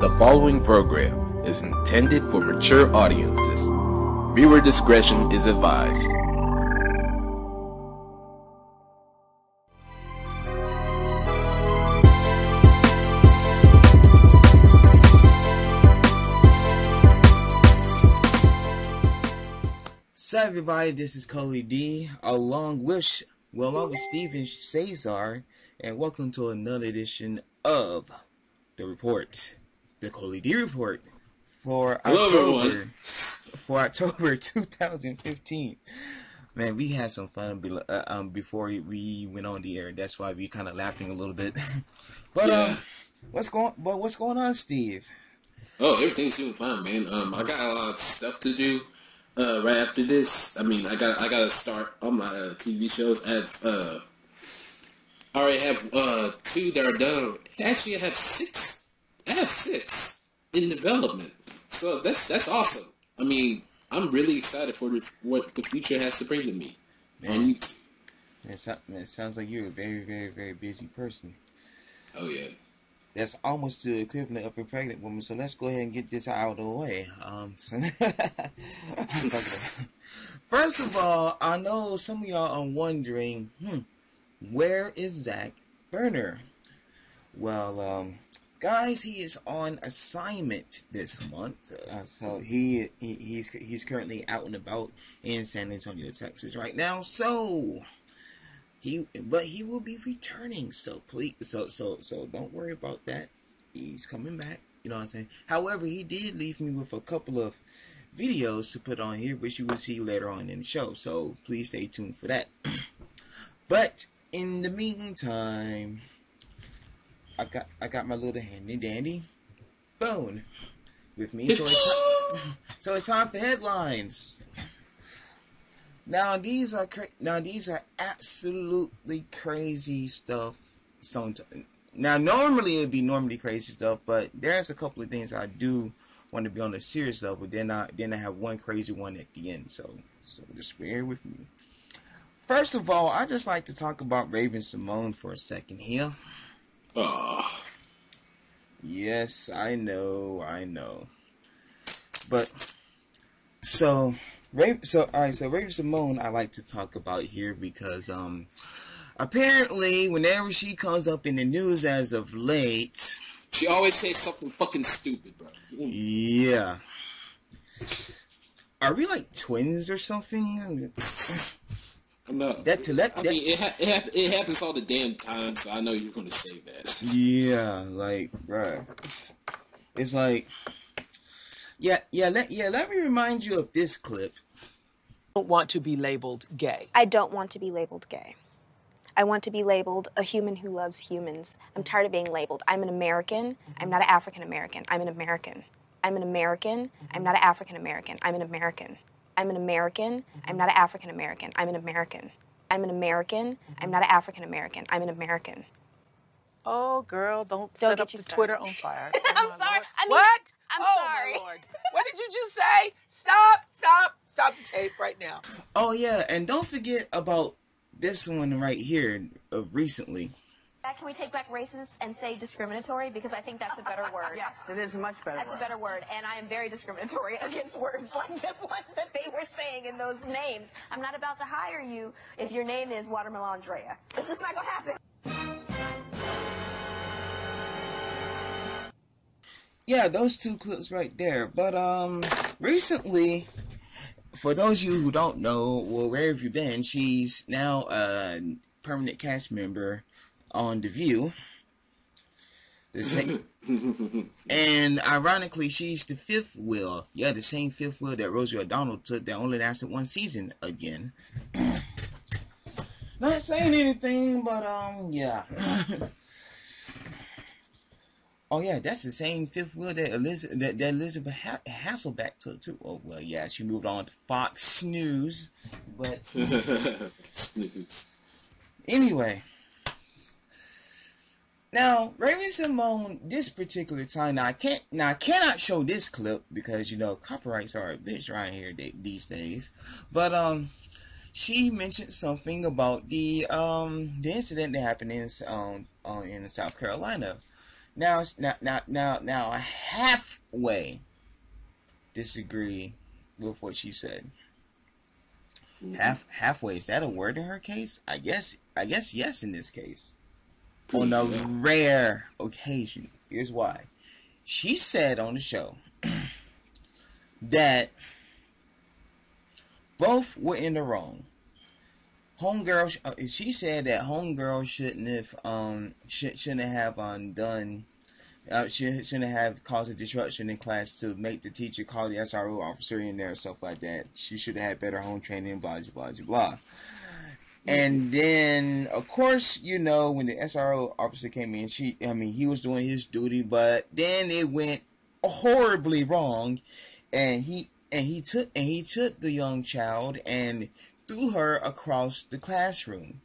The following program is intended for mature audiences. Viewer discretion is advised. So everybody, this is ColeyD, along with Steven Cesar, and welcome to another edition of the report, the ColeyD report for October 2015. Man, we had some fun before we went on the air. That's why we kind of laughing a little bit. But what's going on, Steve? Oh, everything's doing fine, man. I got a lot of stuff to do. Right after this, I gotta start on my TV shows. I already have 2 that are done. Actually, I have 6. I have 6 in development. So that's awesome. I mean, I'm really excited for what the future has to bring to me. Man, it sounds like you're a very, very, very busy person. Oh yeah. That's almost the equivalent of a pregnant woman, so let's go ahead and get this out of the way. First of all, I know some of y'all are wondering, where is Zach Burner? Well, guys, he is on assignment this month, so he's currently out and about in San Antonio, Texas right now. So he will be returning, so please, so don't worry about that. He's coming back, you know what I'm saying? However, he did leave me with a couple of videos to put on here, which you will see later on in the show, so please stay tuned for that. But in the meantime, I got my little handy dandy phone with me, so it's time for headlines. Now these are absolutely crazy stuff. Now normally it'd be crazy stuff, but there's a couple of things I do want to be on a serious level. Then I have one crazy one at the end. So just bear with me. First of all, I just like to talk about Raven-Symoné for a second here. Yes, I know. But so Raven-Symoné I like to talk about here because apparently whenever she comes up in the news as of late, she always says something fucking stupid, bro. Yeah. Are we like twins or something? No. It happens all the damn time, so I know you're gonna say that. Yeah, like, right. It's like, let me remind you of this clip. I don't want to be labeled gay. I don't want to be labeled gay. I want to be labeled a human who loves humans. I'm tired of being labeled. I'm an American. I'm not an African American. I'm an American. I'm an American. I'm not an African American. I'm an American. I'm an American. I'm not an African American. I'm an American. I'm an American. I'm not an African American. I'm an American. Oh, girl, don't set up the Twitter on fire. I'm sorry. What? I'm sorry. My Lord. What did you just say? Stop the tape right now. Oh, yeah, and don't forget about this one right here recently. Can we take back racist and say discriminatory? Because I think that's a better word. Yes, it is a much better word. That's a better word, and I am very discriminatory against words like the ones that they were saying in those names. I'm not about to hire you if your name is Watermelon Andrea. It's just not going to happen. Yeah, those 2 clips right there. But recently, for those of you who don't know, well, where have you been? She's now a permanent cast member on The View. And ironically, she's the 5th wheel. Yeah, the same 5th wheel that Rosie O'Donnell took that only lasted 1 season again. Not saying anything, but yeah. Oh yeah, that's the same 5th wheel that Elizabeth Hasselbeck took too. Oh well, yeah, she moved on to Fox News, but anyway. Now, Raven-Symoné, this particular time, I cannot show this clip because, you know, copyrights are a bitch right here these days. But she mentioned something about the incident that happened in South Carolina. Now, I halfway disagree with what she said. Halfway, is that a word in her case? I guess yes in this case. On a rare occasion. Here's why. She said on the show that both were in the wrong. Homegirl, she said that homegirl shouldn't have shouldn't have caused a disruption in class to make the teacher call the SRO officer in there, stuff like that. She should have had better home training, blah blah blah blah. And then, of course, you know, when the SRO officer came in, he was doing his duty, but then it went horribly wrong, and he took the young child and threw her across the classroom,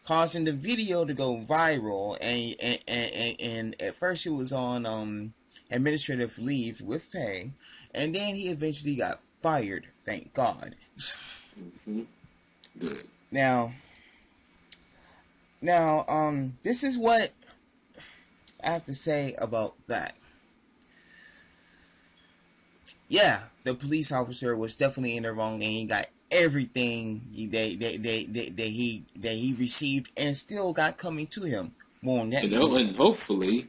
causing the video to go viral. And at first it was on administrative leave with pay, and then he eventually got fired. Thank God. Mm-hmm. Good. Now, this is what I have to say about that. Yeah, the police officer was definitely in the wrong, and he got everything that he received and still got coming to him. More on that. And hopefully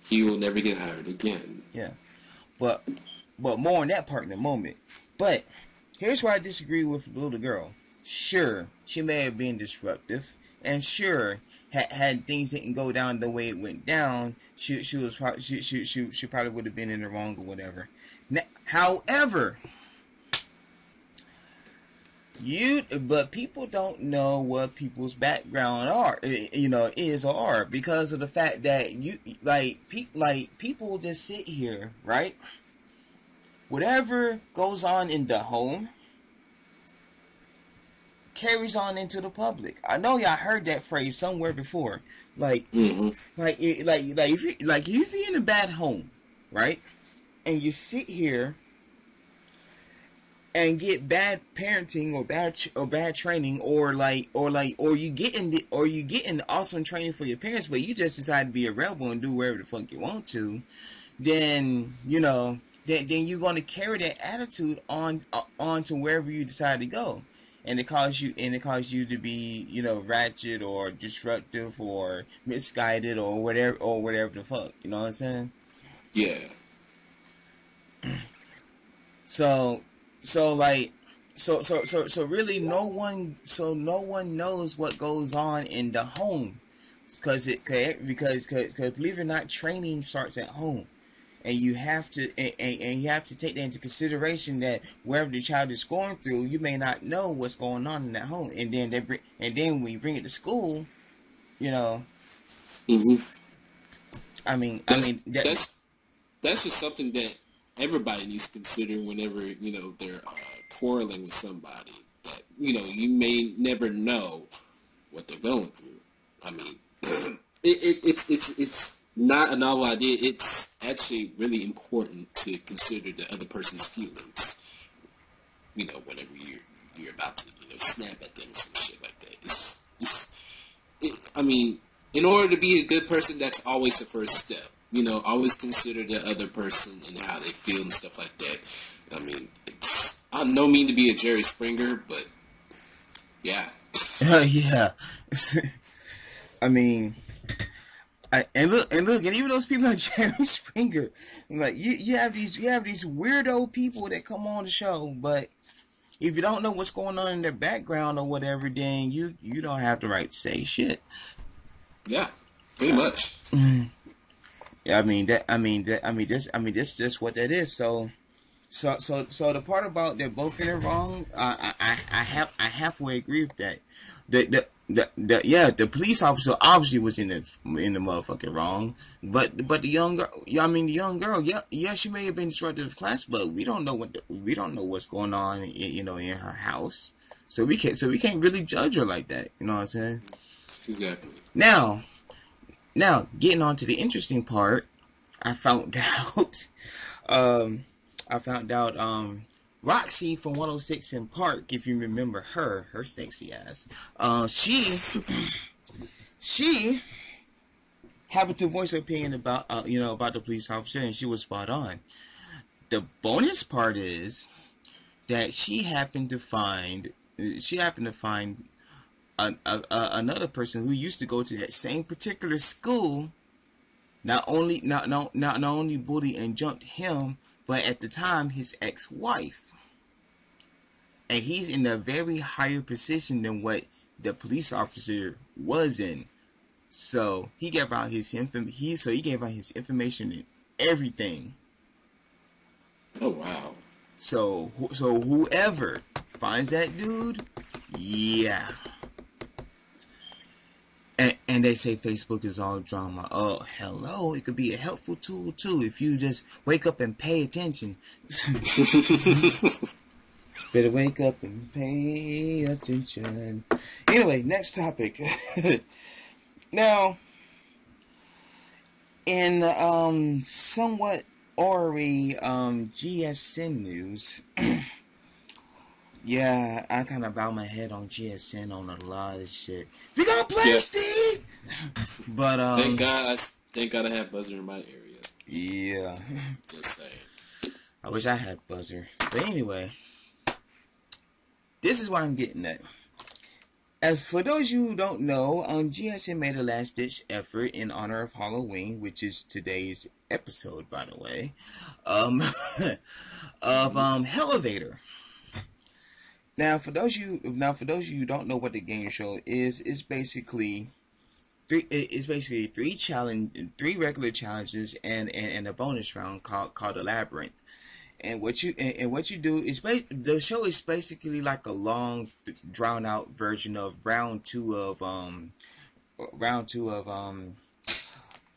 he will never get hired again. Yeah, but more on that part in a moment. But here's where I disagree with the little girl. Sure, she may have been disruptive, and sure, had things didn't go down the way it went down, she probably would have been in the wrong or whatever. Now, however, but people don't know what people's background is or are, because of the fact that people just sit here, right? Whatever goes on in the home carries on into the public. I know y'all heard that phrase somewhere before. If you're in a bad home, right, and you sit here and get bad parenting or bad training, or you get in awesome training for your parents, but you just decide to be a rebel and do whatever the fuck you want to, then then you're going to carry that attitude on to wherever you decide to go. And it causes you to be, ratchet or disruptive or misguided or whatever the fuck. You know what I'm saying? Yeah. So really no one knows what goes on in the home, because believe it or not, training starts at home. And you have to take that into consideration, that wherever the child is going through, you may not know what's going on in that home, and then when you bring it to school, Mm-hmm. That's just something that everybody needs to consider whenever they're quarreling with somebody. That you may never know what they're going through. I mean, it's not a novel idea. It's actually really important to consider the other person's feelings. Whenever you're about to snap at them, some shit like that. I mean, in order to be a good person, that's always the first step. Always consider the other person and how they feel and stuff like that. I mean, I'm no mean to be a Jerry Springer, but yeah. Yeah. I mean. And even those people like Jerry Springer, like you have these weirdo people that come on the show, but if you don't know what's going on in their background or whatever, then you don't have the right to say shit. Yeah, pretty much. Yeah, that's just what that is. So the part about they're both in the wrong, I halfway agree with that. The police officer obviously was in the motherfucking wrong, but the young girl, yeah, she may have been disruptive of class, but we don't know what's going on, in her house, so we can't really judge her like that. You know what I'm saying? Exactly. Now, getting on to the interesting part, I found out, Roxy from 106 in Park, if you remember her sexy ass, she happened to voice her opinion about about the police officer, and she was spot on. The bonus part is that she happened to find another person who used to go to that same particular school. Not only bullied and jumped him, but at the time his ex-wife, and he's in a very higher position than what the police officer was in. So he gave out his information and everything. Oh wow. So whoever finds that dude, yeah. And they say Facebook is all drama. Oh, hello. It could be a helpful tool, too, if you just wake up and pay attention. Better wake up and pay attention. Anyway, next topic. Now, in somewhat Ori GSN news, yeah, I kind of bow my head on GSN on a lot of shit. We gonna play, Steve. But thank God I have buzzer in my area. Yeah. Just saying. I wish I had buzzer. But anyway, this is what I'm getting at. As for those of you who don't know, GSN made a last-ditch effort in honor of Halloween, which is today's episode, by the way, of Elevator. Now, for those of you who don't know what the game show is, it's basically three regular challenges and a bonus round called the Labyrinth. And what you do is the show is basically like a long, drawn out version of round two of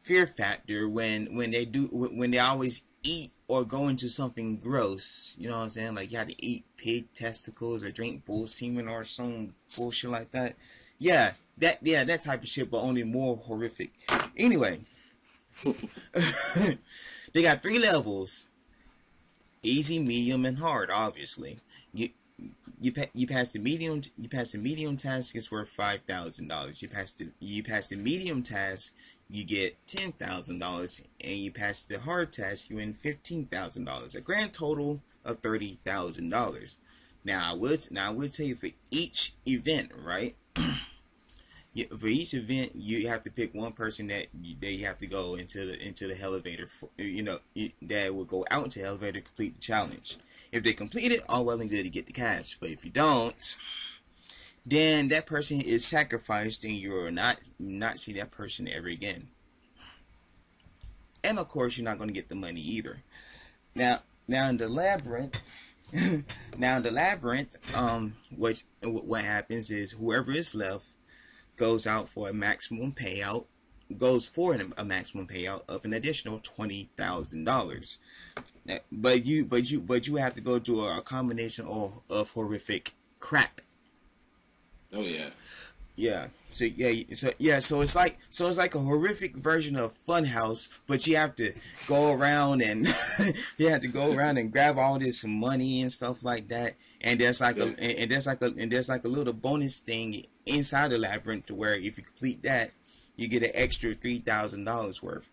Fear Factor, when they always eat or go into something gross. You know what I'm saying? Like you have to eat pig testicles or drink bull semen or some bullshit like that. Yeah, that type of shit, but only more horrific. Anyway, they got 3 levels: easy, medium, and hard. Obviously, you pass the medium. You pass the medium task, it's worth $5,000. You pass the medium task, you get $10,000, and you pass the hard task, you win $15,000. A grand total of $30,000. Now I will tell you, for each event, right? For each event, you have to pick one person that you have to go into the elevator for, that will go out into the elevator to complete the challenge. If they complete it, all well and good to get the cash. But if you don't, then that person is sacrificed, and you will not see that person ever again. And of course, you're not going to get the money either. Now in the labyrinth, what happens is whoever is left goes for a maximum payout of an additional $20,000. But you have to go through a combination of horrific crap. Oh yeah. Yeah. So it's like a horrific version of Funhouse, but you have to go around and grab all this money and stuff like that. And there's like a little bonus thing inside the labyrinth to where if you complete that, you get an extra $3,000 worth.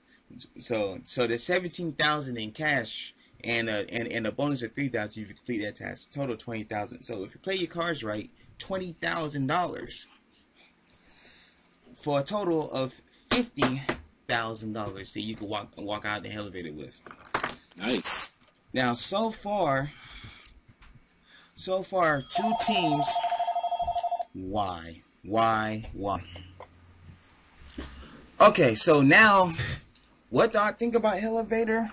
So there's $17,000 in cash and a bonus of $3,000 if you complete that task. Total $20,000. So if you play your cards right, $20,000 for a total of $50,000 that you can walk out the elevator with. Nice. Now so far 2 teams. Why? Okay, so now, what do I think about Elevator?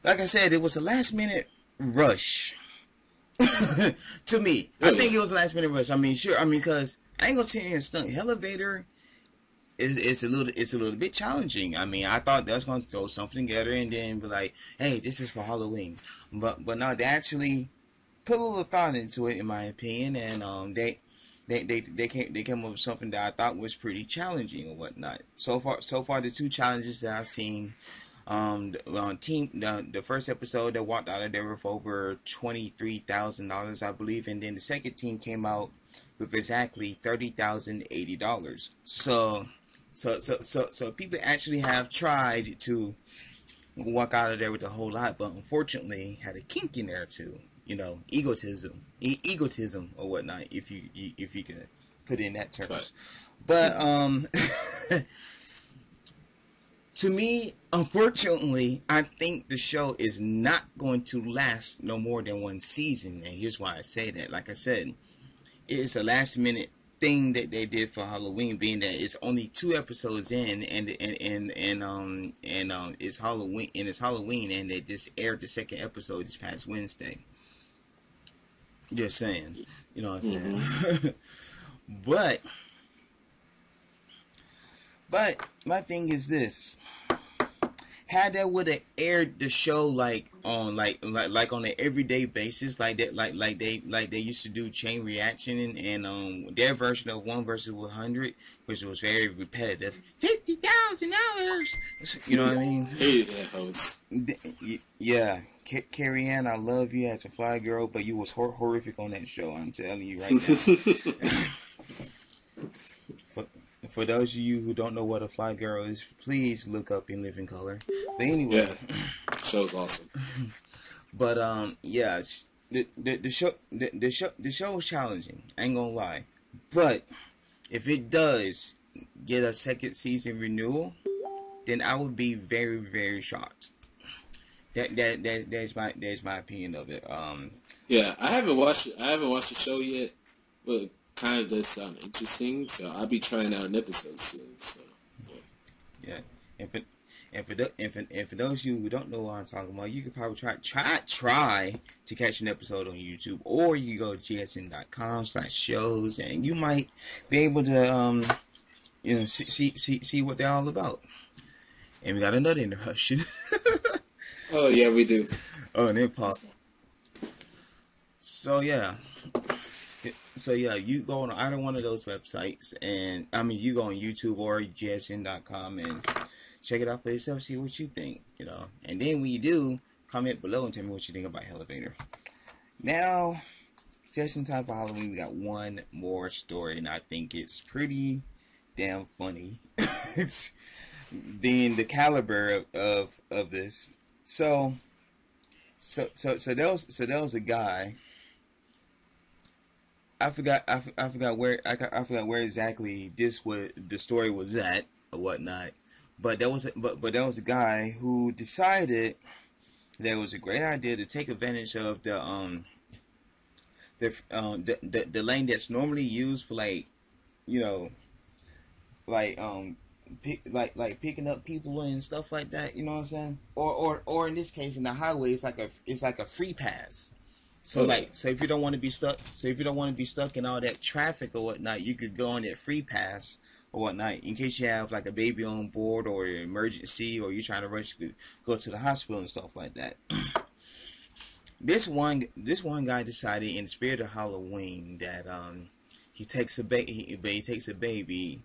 Like I said, it was a last minute rush. To me. I think it was a last minute rush. Because I ain't gonna sit here and stunt. Elevator is a little bit challenging. I thought they was gonna throw something together and then be like, hey, this is for Halloween. But no, they actually put a little thought into it, in my opinion, and they came up with something that I thought was pretty challenging or whatnot. So far the 2 challenges that I've seen, the first episode they walked out of there with over $23,000, I believe, and then the second team came out with exactly $30,080. So So people actually have tried to walk out of there with a whole lot, but unfortunately had a kink in there too. You know, egotism or whatnot, if you can put it in that terms. Right. But to me, unfortunately, I think the show is not going to last no more than one season. And here's why I say that. Like I said, it's a last minute thing that they did for Halloween, being that it's only 2 episodes in, and it's Halloween, and they just aired the second episode this past Wednesday. Just saying, you know what I'm saying. But my thing is this: had they would have aired the show like on an everyday basis, like that, like they used to do Chain Reaction and their version of 1 versus 100, which was very repetitive. $50,000. You know what I mean? Hey, that host. Yeah. Carrie Ann, I love you as a fly girl, but you was horrific on that show. I'm telling you right now. For those of you who don't know what a fly girl is, please look up In Living Color. But anyway, yeah, show's awesome. But yeah, the show is challenging. I ain't gonna lie, but if it does get a second season renewal, then I would be very, very shocked. That's my opinion of it. Yeah, I haven't watched the show yet, but kind of does sound interesting. So I'll be trying out an episode soon. So yeah. And for those of you who don't know what I'm talking about, you could probably try to catch an episode on YouTube, or you go to gsn.com/shows, and you might be able to see what they're all about. And we got another interruption. Oh yeah, we do. Oh, and then pop. So yeah, you go on either one of those websites, and you go on YouTube or gsn.com and check it out for yourself. See what you think, And then when you do, comment below and tell me what you think about Elevator. Now, just in time for Halloween, we got one more story, and I think it's pretty damn funny. It's being the caliber of this. So there was a guy. I forgot where exactly the story was at or whatnot. But there was a guy who decided that it was a great idea to take advantage of the lane that's normally used for picking up people and stuff like that, you know what I'm saying? Or in this case, in the highway, it's like a free pass. So so if you don't want to be stuck in all that traffic or whatnot, you could go on that free pass or whatnot in case you have like a baby on board or an emergency, or you're trying to rush to go to the hospital and stuff like that. This one guy decided, in the spirit of Halloween, that he takes a baby.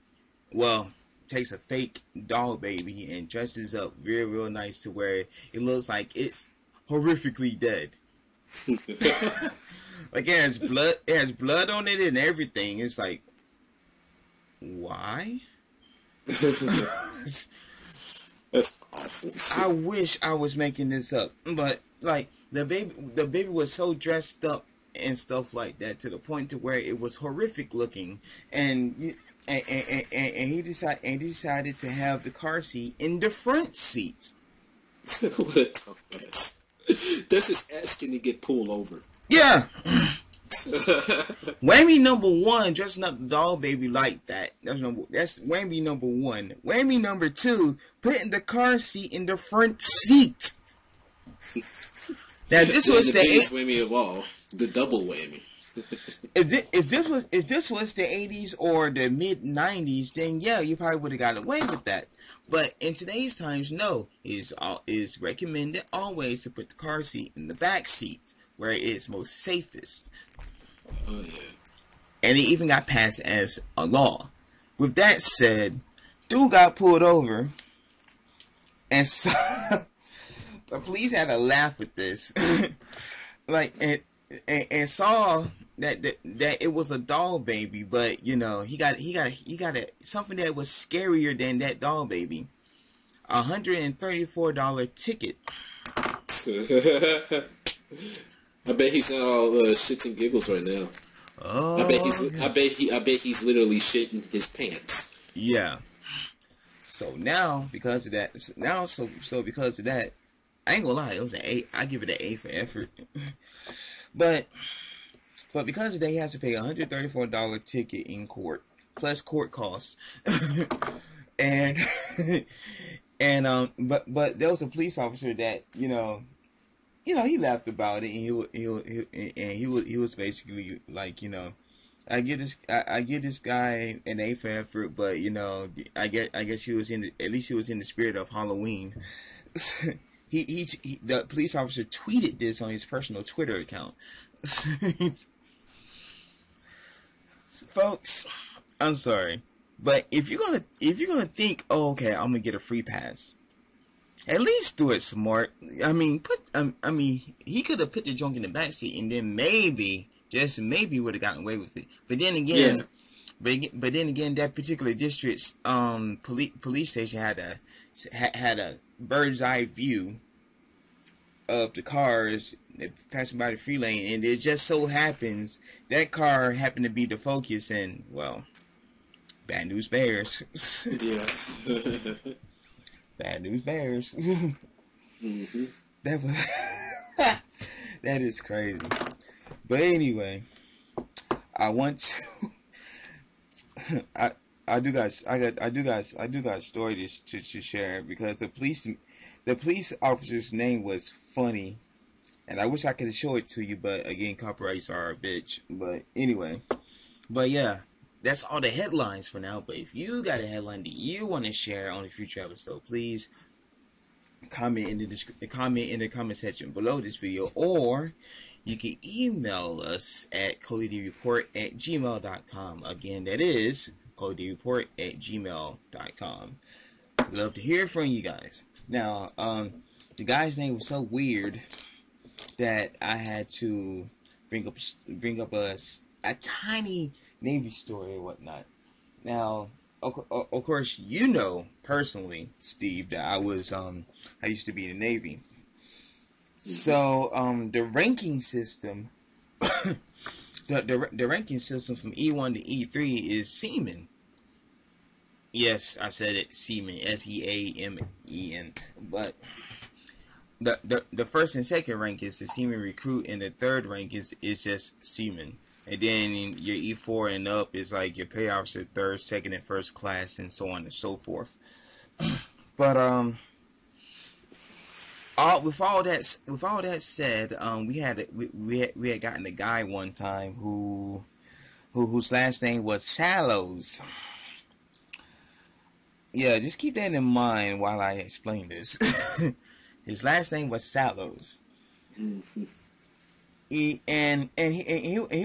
Well, takes a fake doll baby and dresses up real nice to where it looks like it's horrifically dead. Like it has blood on it and everything. It's like, why? That's awful. I wish I was making this up, but like the baby was so dressed up and stuff like that, to the point to where it was horrific looking, and he decided to have the car seat in the front seat. What a tough ass. That's just asking to get pulled over. Yeah. Whammy number one, dressing up the doll baby like that. That's whammy number one. Whammy number two, putting the car seat in the front seat. Now this was the biggest whammy of all, the double whammy. If this was the 80s or the mid 90s, then yeah, you probably would have got away with that. But in today's times, no, it is recommended always to put the car seat in the back seat, where it is most safest. Oh yeah. And it even got passed as a law. With that said, dude got pulled over, and so the police had to laugh at this, and saw that it was a doll baby, but you know he got something that was scarier than that doll baby. $134 ticket. I bet he's not all shits and giggles right now. Oh, I bet he's literally shitting his pants. Yeah. So now because of that, because of that, I ain't gonna lie, it was an A. I give it an A for effort. But because of that, he has to pay $134 ticket in court plus court costs, and but there was a police officer that you know he laughed about it, and he was basically like, you know, I give this guy an A for effort, but you know I guess he was at least he was in the spirit of Halloween. The police officer tweeted this on his personal Twitter account. Folks, I'm sorry, but if you're gonna think, oh, okay, I'm gonna get a free pass, at least do it smart. I mean, he could have put the junk in the backseat, and then maybe, just maybe, would have gotten away with it. But then again, but then again, that particular district's police station had a bird's eye view of the cars passing by the free lane, and it just so happens that car happened to be the focus, and well, bad news bears. Yeah. Bad news bears. Mm-hmm. That was that is crazy. But anyway, I want to I do got a story to share, because the police officer's name was funny, and I wish I could show it to you, but again, copyrights are a bitch. But anyway, but yeah, that's all the headlines for now. But if you got a headline that you want to share on a future episode, please comment in the comment section below this video, or you can email us at ColeyDreport@gmail.com. Again, that is ColeyDreport@gmail.com. We'd love to hear from you guys. Now, the guy's name was so weird that I had to bring up a tiny Navy story or whatnot. Now, of course, you know personally, Steve, that I used to be in the Navy. So, the ranking system, the ranking system from E1 to E3 is seaman. Yes, I said it, seaman, SEAMEN. But the first and second rank is the seaman recruit, and the third rank is just seaman. And then your E4 and up is like your pay officer, third, second, and first class, and so on and so forth. But with all that said, we had gotten a guy one time whose last name was Sallows. Yeah, just keep that in mind while I explain this. His last name was Sallows. He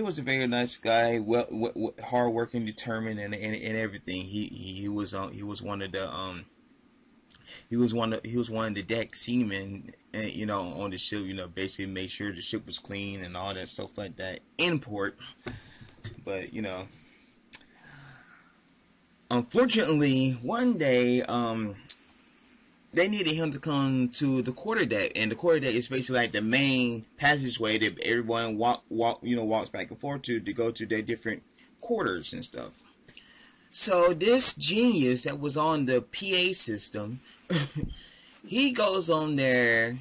was a very nice guy, hard working, determined, and everything. He was one of the deck seamen, and you know, on the ship, you know, basically make sure the ship was clean and all that stuff like that in port. But you know, unfortunately, one day they needed him to come to the quarterdeck, and the quarterdeck is basically like the main passageway that everyone walks back and forth to go to their different quarters and stuff. So this genius that was on the PA system, he goes on there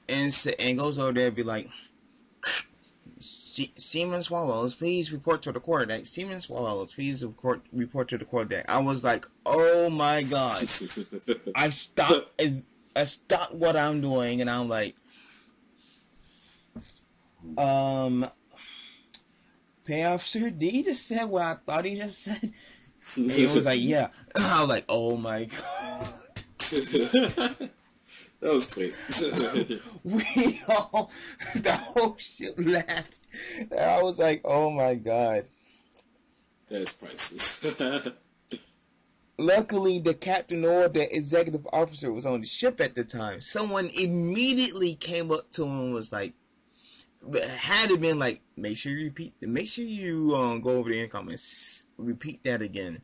and goes over there and be like, Seaman Swallows, please report to the quarterdeck. Seaman Swallows, please report to the quarterdeck. I was like, oh my god. I stopped what I'm doing, and I'm like, Pay Officer D just said what I thought he just said. And he was like, yeah. I was like, oh my god. That was quick. The whole ship laughed. And I was like, oh my god. That's priceless. Luckily, the captain or the executive officer was on the ship at the time. Someone immediately came up to him and was like, But had it been like, make sure you go over there and comments, repeat that again.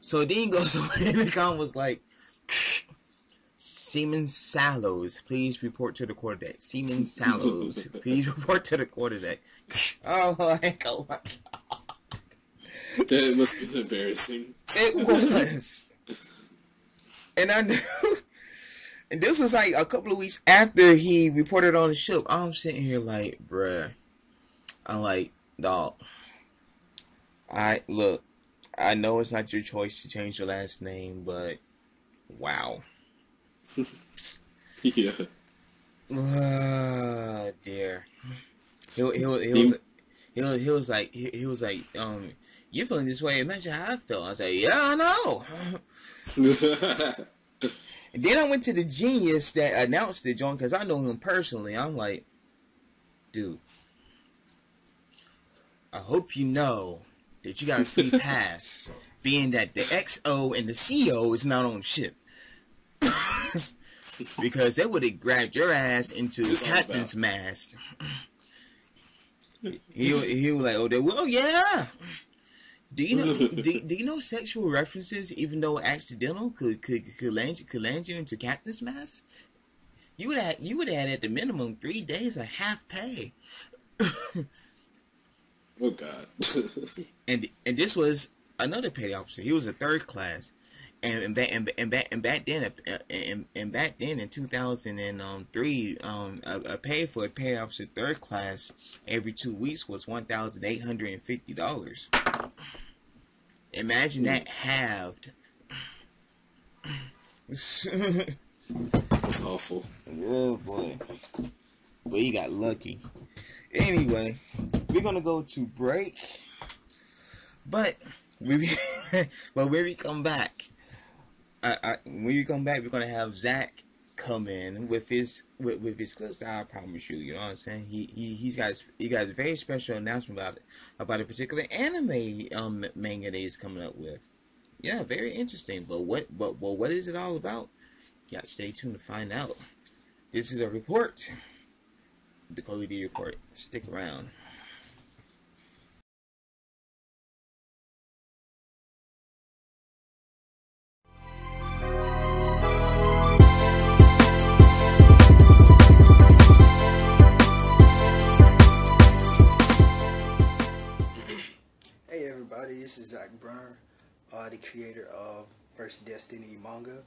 So then he goes over there and the comment was like, Seaman Sallows, please report to the quarterdeck. Seaman Sallows, please report to the quarterdeck. Oh my god. That must be embarrassing. It was. And I knew. And this was like a couple of weeks after he reported on the show. I'm sitting here like, bruh. I'm like, dog. I know it's not your choice to change your last name, but wow. Yeah. Dear. He was like, you feeling this way? Imagine how I felt. I was like, yeah, I know. And then I went to the genius that announced the joint because I know him personally. I'm like, dude, I hope you know that you got a free pass, being that the XO and the CO is not on ship. Because they would have grabbed your ass into the captain's mast. He was like, oh, well, yeah. Do you know sexual references, even though accidental, could land you into captain's mast? You would have at the minimum 3 days of half pay. Oh God. and this was another petty officer. He was a third class, and back then in 2003, a pay for a petty officer third class every 2 weeks was $1,850. Imagine that halved. That's awful. Oh boy. But you got lucky. Anyway, we're gonna go to break. But when we come back, we're gonna have Zach come in with his clips. I promise you, you know what I'm saying. He got a very special announcement about a particular anime manga that he's coming up with. Yeah, very interesting. But what is it all about? You got to stay tuned to find out. This is a report, the ColeyD report. Stick around. Hey everybody, this is Zach Brunner, the creator of First Destiny manga.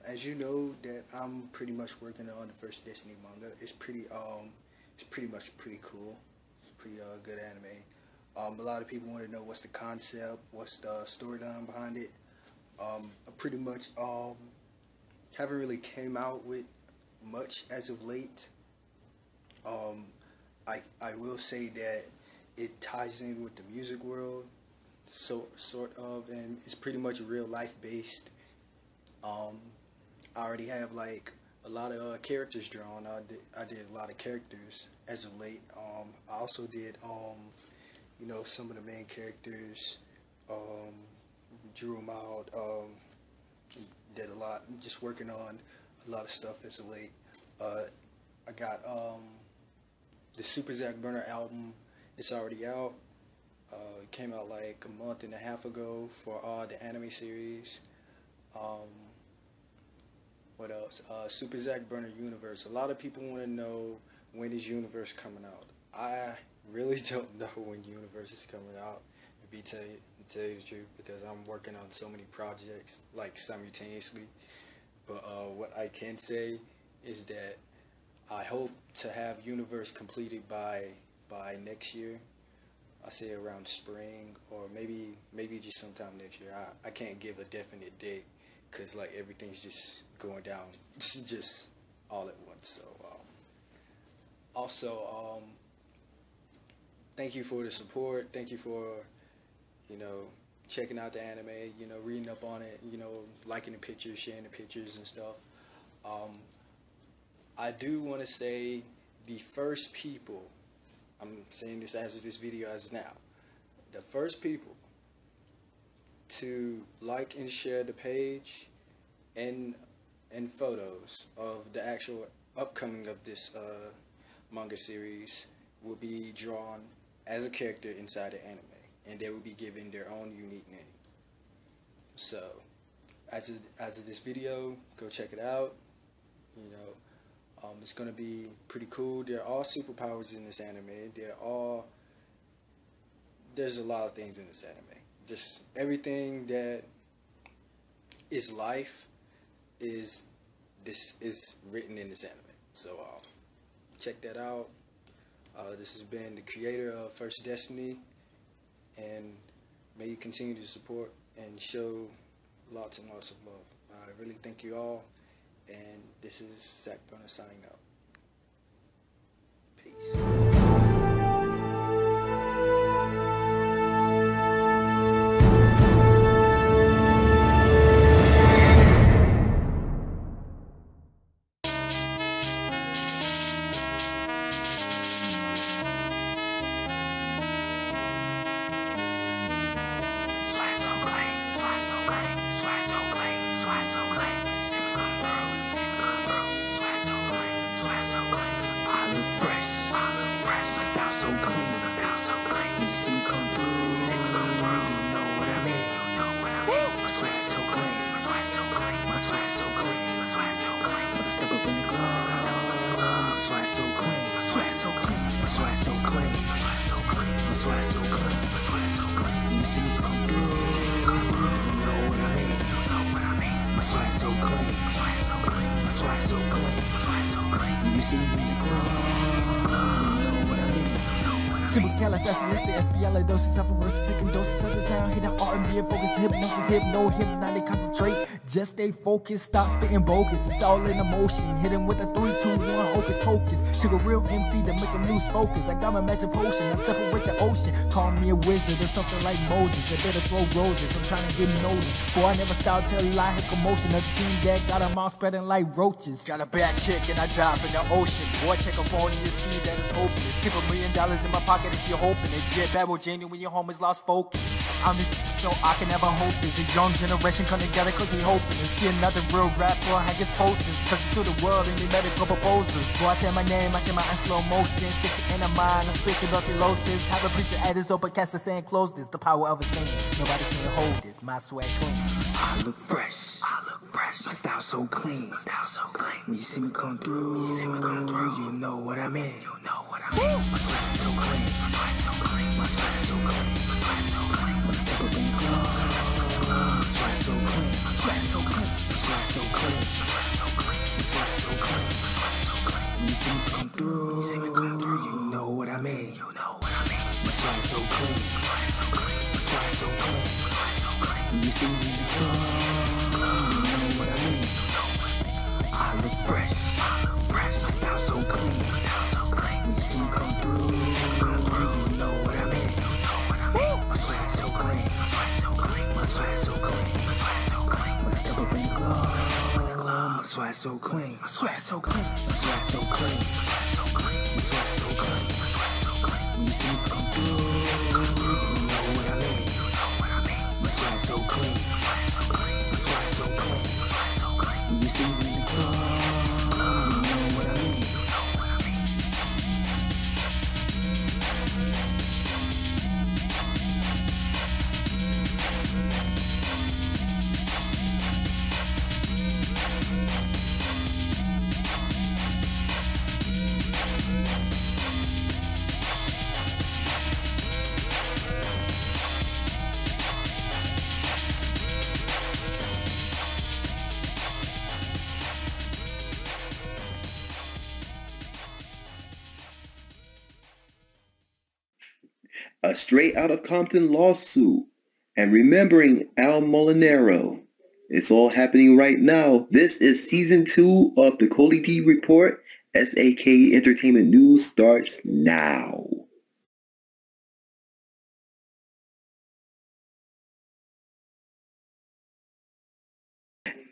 As you know, that I'm pretty much working on the First Destiny manga. It's pretty much pretty cool. It's pretty good anime. A lot of people want to know what's the concept, what's the storyline behind it. I pretty much haven't really came out with much as of late. I will say that it ties in with the music world, sort of, and it's pretty much real life based. I already have like a lot of characters drawn. I did a lot of characters as of late. I also did some of the main characters. Drew them out. Did a lot. I'm just working on a lot of stuff as of late. I got the Super Zach Burner album. It's already out. It came out like a month and a half ago for the anime series. What else? Super Zach Burner Universe. A lot of people want to know when is Universe coming out. I really don't know when Universe is coming out, to tell you the truth, because I'm working on so many projects like simultaneously. But what I can say is that I hope to have Universe completed by next year. I say around spring, or maybe just sometime next year. I can't give a definite date because like everything's just going down just all at once. So also thank you for the support. Thank you for checking out the anime, reading up on it, liking the pictures, sharing the pictures and stuff. I do want to say the first people, I'm saying this as this video as now, the first people to like and share the page and photos of the actual upcoming of this manga series will be drawn as a character inside the anime, and they will be given their own unique name. So, as of this video, go check it out. You know, it's gonna be pretty cool. There are all superpowers in this anime. There's a lot of things in this anime. Just everything that is life is written in this anime. So check that out. This has been the creator of First Destiny, and may you continue to support and show lots and lots of love. I really thank you all, and this is Zach Gunner signing out. Peace. Supercalifragilisticexpialidocious, alpha taking doses of the sound, hitting R&B and focus, hypnosis, hypnotic, concentrate. Just stay focused, stop spitting bogus. It's all in emotion. Hit him with a 3, 2, 1, hocus pocus. Took a real MC to make him lose focus. I got my magic potion, I separate the ocean. Call me a wizard or something like Moses. I better throw roses, I'm trying to get noticed. Boy, I never stop till I hit commotion. Of the team that got them all spreading like roaches. Got a bad chick and I drive in the ocean. Boy, check a phone and you see that it's hopeless. Keep $1 million in my pocket if you're hoping it. Get bad with Janie when your home is lost focus. I'm the so I can never hope this. The young generation come together cause we hoping to see another real rapper hang his posters. Cause to the world and they medical proposals. Boy, I tell my name, I tell my in slow motion. Sick in the mind, I'm spit tuberculosis. Have a preacher at his open cast and saying close this. The power of a saying, nobody can hold this. My swag clean. I look fresh. My style so clean. When you see me come through, you know what I mean. My swag so clean. My swag so clean. When I step up in the club, my swag so clean. My swag so clean. When you see me come through, you know what I mean. My swag so clean. My swag so clean. When you see me in the club, you know what I mean. I look fresh. My style so clean. When you see me come through, you know what I mean. My swag so clean. My swag so clean. When I step up in the club, my swag so clean. My swag so clean. My swag so clean. My swag so clean. When you see me come through, you know what I mean. My swag so clean. My swag so clean. When you see me in the club, you know what I mean. A Straight Out of Compton lawsuit, and remembering Al Molinaro. It's all happening right now. This is season 2 of the ColeyD report. SAK Entertainment News starts now.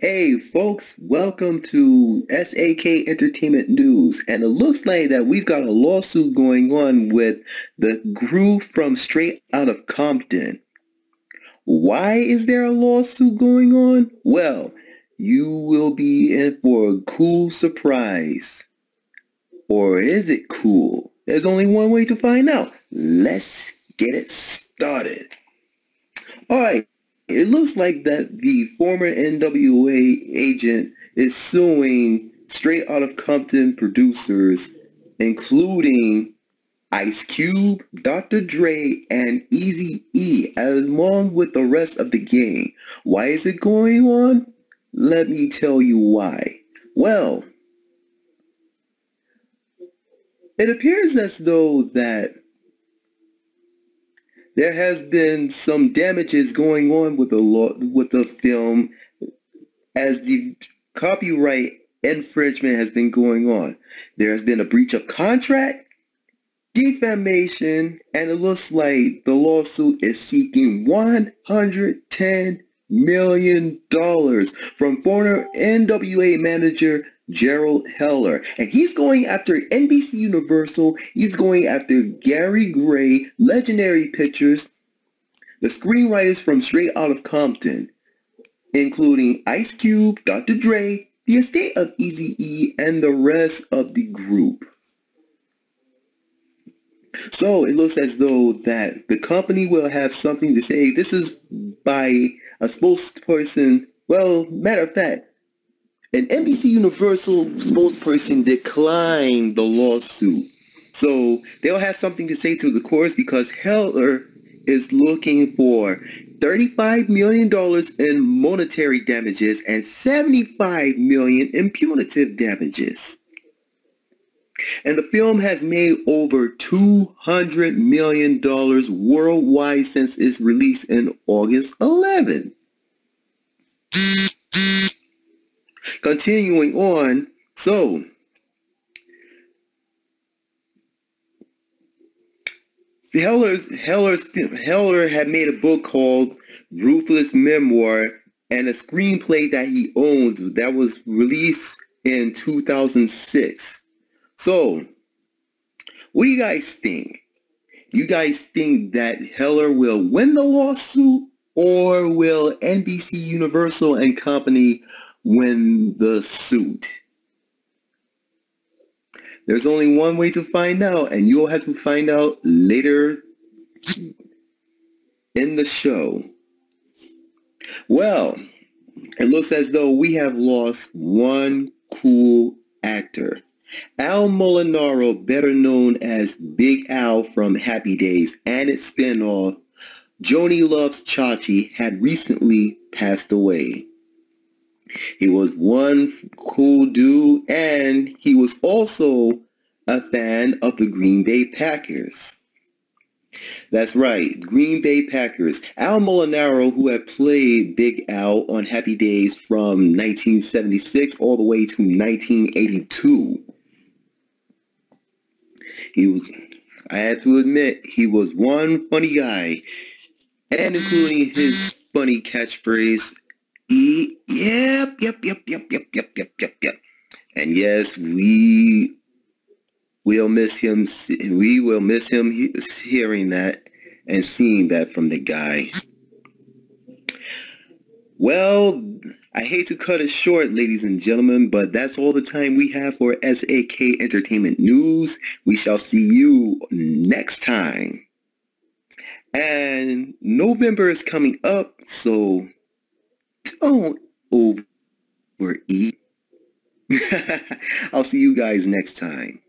Hey folks, welcome to SAK Entertainment News, and it looks like that we've got a lawsuit going on with the crew from Straight Out of Compton. Why is there a lawsuit going on? Well, you will be in for a cool surprise. Or is it cool? There's only one way to find out. Let's get it started. Alright, it looks like that the former NWA agent is suing Straight Outta Compton producers, including Ice Cube, Dr. Dre, and Eazy-E, along with the rest of the gang. Why is it going on? Let me tell you why. Well, it appears as though that there has been some damages going on with the film as the copyright infringement has been going on. There has been a breach of contract, defamation, and it looks like the lawsuit is seeking $110 million from former NWA manager Gerald Heller. And he's going after NBC Universal, he's going after Gary Gray, Legendary Pictures, the screenwriters from Straight Outta Compton, including Ice Cube, Dr. Dre, the estate of Eazy-E, and the rest of the group. So it looks as though that the company will have something to say. This is by a spokesperson. Well, matter of fact, an NBC Universal spokesperson declined the lawsuit. So they'll have something to say to the courts because Heller is looking for $35 million in monetary damages and $75 million in punitive damages. And the film has made over $200 million worldwide since its release in August 11. Continuing on, so Heller had made a book called Ruthless Memoir and a screenplay that he owns that was released in 2006. So, what do you guys think? You guys think that Heller will win the lawsuit, or will NBC Universal and company win the suit? There's only one way to find out, and you'll have to find out later in the show. Well, it looks as though we have lost one cool actor. Al Molinaro, better known as Big Al from Happy Days and its spinoff, Joni Loves Chachi, had recently passed away. He was one cool dude, and he was also a fan of the Green Bay Packers. That's right, Green Bay Packers. Al Molinaro, who had played Big Al on Happy Days from 1976 all the way to 1982. I have to admit, he was one funny guy, and including his funny catchphrase, yep. And yes, we will miss him. We will miss him hearing that and seeing that from the guy. Well, I hate to cut it short, ladies and gentlemen, but that's all the time we have for SAK Entertainment News. We shall see you next time. And November is coming up, so don't overeat. I'll see you guys next time.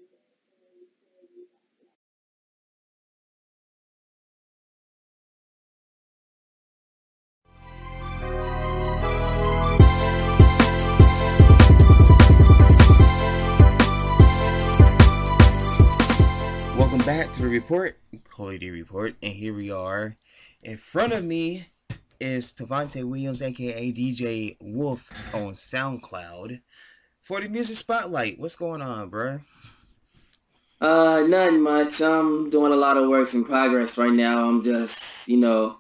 Welcome back to the report, ColeyD Report, and here we are. In front of me is Tavante Williams, aka DJ Wolf, on SoundCloud for the Music Spotlight. What's going on, bruh? Nothing much. I'm doing a lot of works in progress right now. I'm just, hanging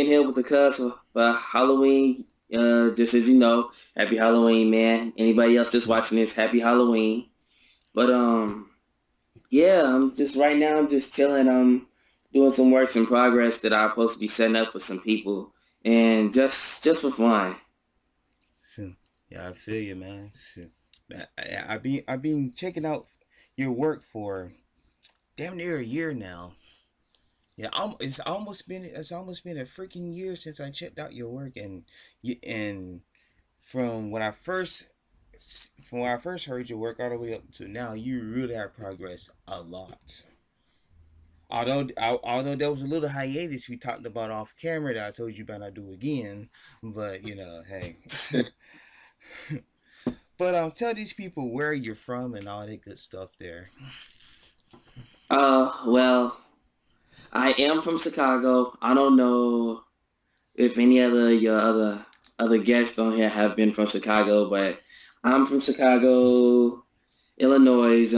here with the cuz for Halloween. Just as you know, happy Halloween, man. Anybody else that's watching this, happy Halloween. But, yeah, I'm just chilling. I'm doing some works in progress that I'm supposed to be setting up with some people, and just for fun. Yeah, I feel you, man. I've been checking out your work for damn near a year now. Yeah, it's almost been a freaking year since I checked out your work, and from when I first heard your work all the way up to now, you really have progressed a lot. Although there was a little hiatus we talked about off camera that I told you about not do again, but hey. But tell these people where you're from and all that good stuff there. Well, I am from Chicago. I don't know if any other your other guests on here have been from Chicago, but I'm from Chicago, Illinois.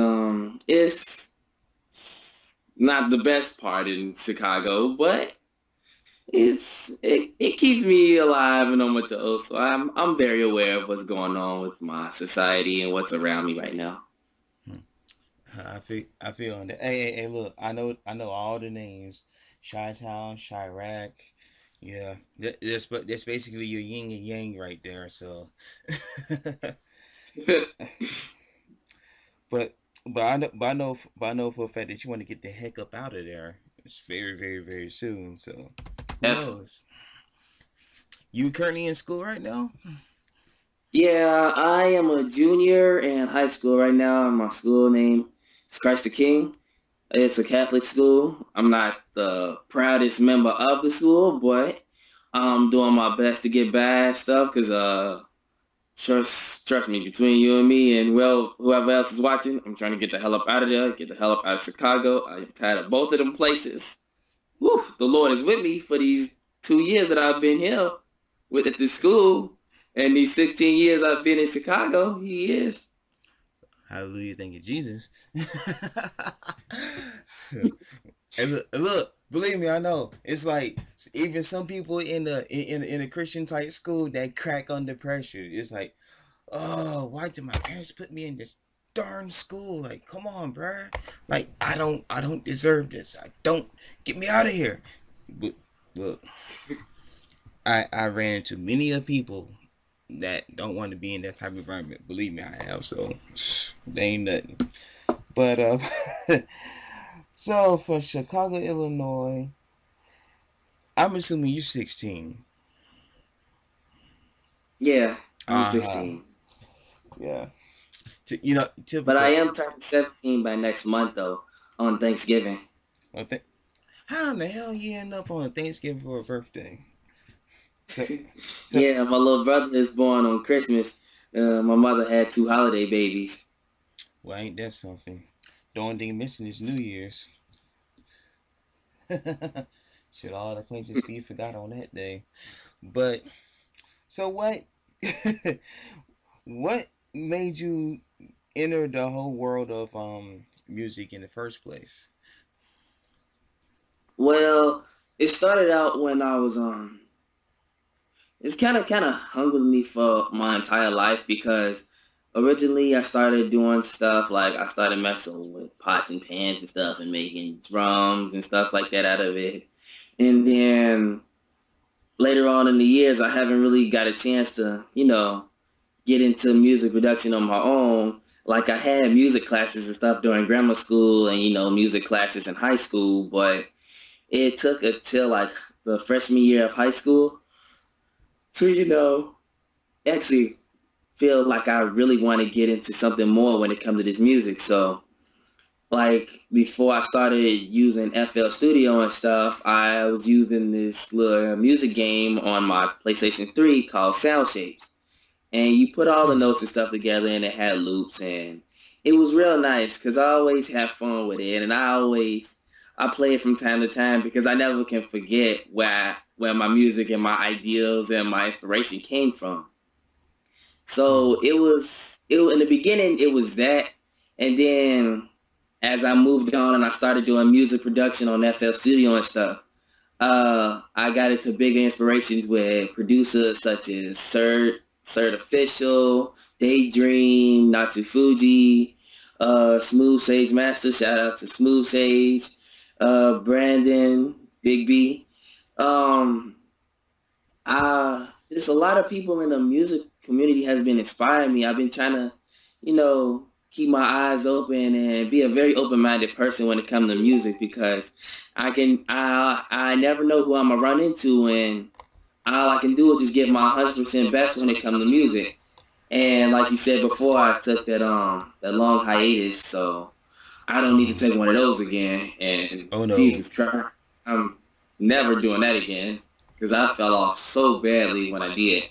It's not the best part in Chicago, but it keeps me alive and on my toes. So I'm very aware of what's going on with my society and what's around me right now. I feel on that. Hey, look, I know all the names. Chi-Town, Chirac. Yeah, that's basically your yin and yang right there. So, but I know for a fact that you want to get the heck up out of there. It's very very very soon. So, who knows? You currently in school right now? Yeah, I am a junior in high school right now. My school name is Christ the King. It's a Catholic school. I'm not the proudest member of the school, but I'm doing my best to get by and stuff because, trust me, between you and me and, well, whoever else is watching, I'm trying to get the hell up out of there, get the hell up out of Chicago. I'm tired of both of them places. Woo, the Lord is with me for these 2 years that I've been here at this school, and these 16 years I've been in Chicago. He is. Hallelujah, thank you, Jesus. So, and look, believe me, I know. It's like even some people in the Christian type school that crack under pressure. It's like, oh, why did my parents put me in this darn school? Like, come on, bruh. Like, I don't deserve this. I don't get me out of here. But look, I ran into many of people that don't want to be in that type of environment. Believe me, I have. So they ain't nothing. But so for Chicago, Illinois, I'm assuming you're 16. Yeah, I'm 16. Yeah. But I am turning 17 by next month though, on Thanksgiving. How in the hell you end up on Thanksgiving for a birthday? Yeah, my little brother is born on Christmas. My mother had 2 holiday babies. Well, ain't that something? The only thing missing is New Year's. Should all the acquaintances be forgot on that day? But so what? What made you enter the whole world of music in the first place? Well, it started out when I was it's kind of hung with me for my entire life because originally I started doing stuff like I started messing with pots and pans and stuff and making drums and stuff like that out of it. And then later on in the years, I haven't really got a chance to, get into music production on my own. Like I had music classes and stuff during grammar school and, music classes in high school, but it took until like the freshman year of high school to, actually feel like I really want to get into something more when it comes to this music. So, like, before I started using FL Studio and stuff, I was using this little music game on my PlayStation 3 called Sound Shapes. And you put all the notes and stuff together, and it had loops, and it was real nice because I always have fun with it, and I play it from time to time because I never can forget where my music and my ideals and my inspiration came from. So it was in the beginning, it was that. And then as I moved on and I started doing music production on FL Studio and stuff, I got into bigger inspirations with producers such as Cert Official, Daydream, Natsu Fuji, Smooth Sage Master. Shout out to Smooth Sage, Brandon, Big B. There's a lot of people in the music community has been inspiring me. I've been trying to keep my eyes open and be a very open-minded person when it comes to music, because I never know who I'm gonna run into, and all I can do is just give my 100% best when it comes to music. And like you said before, I took that long hiatus, so I don't need to take one of those again. And Oh no. Jesus Christ, I'm never doing that again, because I fell off so badly when I did.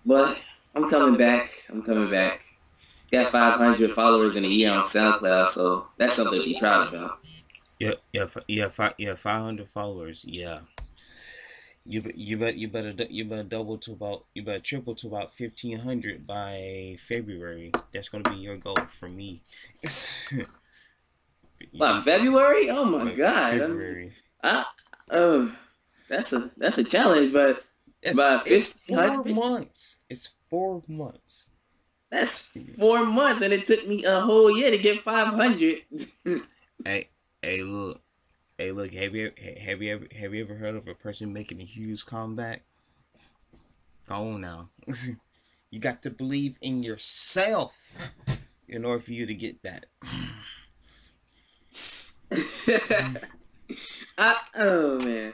But I'm coming back. I'm coming back. Got 500 followers in a year on SoundCloud, so that's something to be proud about. Yeah, 500 followers. Yeah. You better double to about, you better triple to about 1,500 by February. That's gonna be your goal for me. By February? Oh my By God! February. That's a challenge, but by It's 4 1,500, months. It's 4 months. that's 4 months, and it took me a whole year to get 500. Hey, look. Hey, look. Have you ever heard of a person making a huge comeback? Go on now. You got to believe in yourself in order for you to get that. Oh man.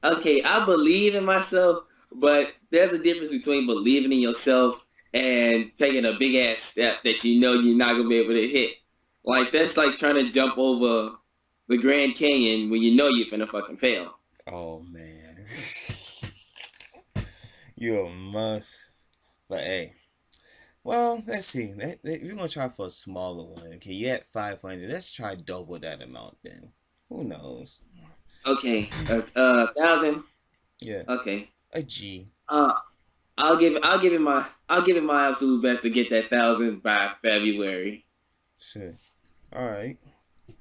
Okay, I believe in myself, but there's a difference between believing in yourself and taking a big ass step that you know you're not gonna be able to hit. Like, that's like trying to jump over the Grand Canyon when you know you're finna fucking fail. Oh man. You're a must. But hey. Well, let's see. We're gonna try for a smaller one. Okay, you at 500. Let's try double that amount then. Who knows? Okay, 1,000. Yeah. Okay. A G. I'll give it my absolute best to get that 1,000 by February. Shit. All right.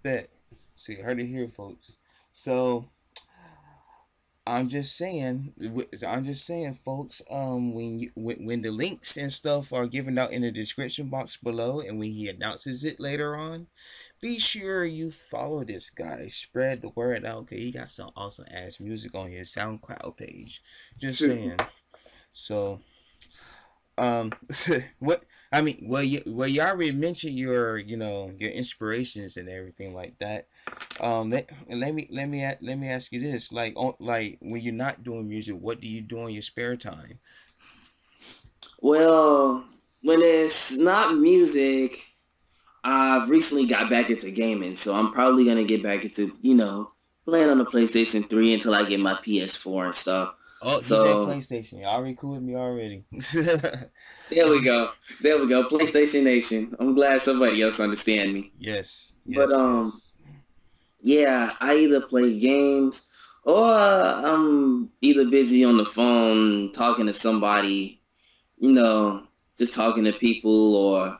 Bet. See, heard it here, folks. So I'm just saying, folks. When the links and stuff are given out in the description box below, and when he announces it later on, be sure you follow this guy. Spread the word out, okay? He got some awesome ass music on his SoundCloud page. Just saying. So, what I mean, you already mentioned your inspirations and everything like that. Let me ask you this, like when you're not doing music, what do you do in your spare time? Well, when it's not music, I've recently got back into gaming, so I'm probably gonna get back into playing on the PlayStation 3 until I get my PS4 and stuff. Oh, so you said PlayStation. You already cool with me already. There we go. PlayStation Nation. I'm glad somebody else understand me. Yes. But yeah, I either play games or I'm either busy on the phone talking to somebody, just talking to people, or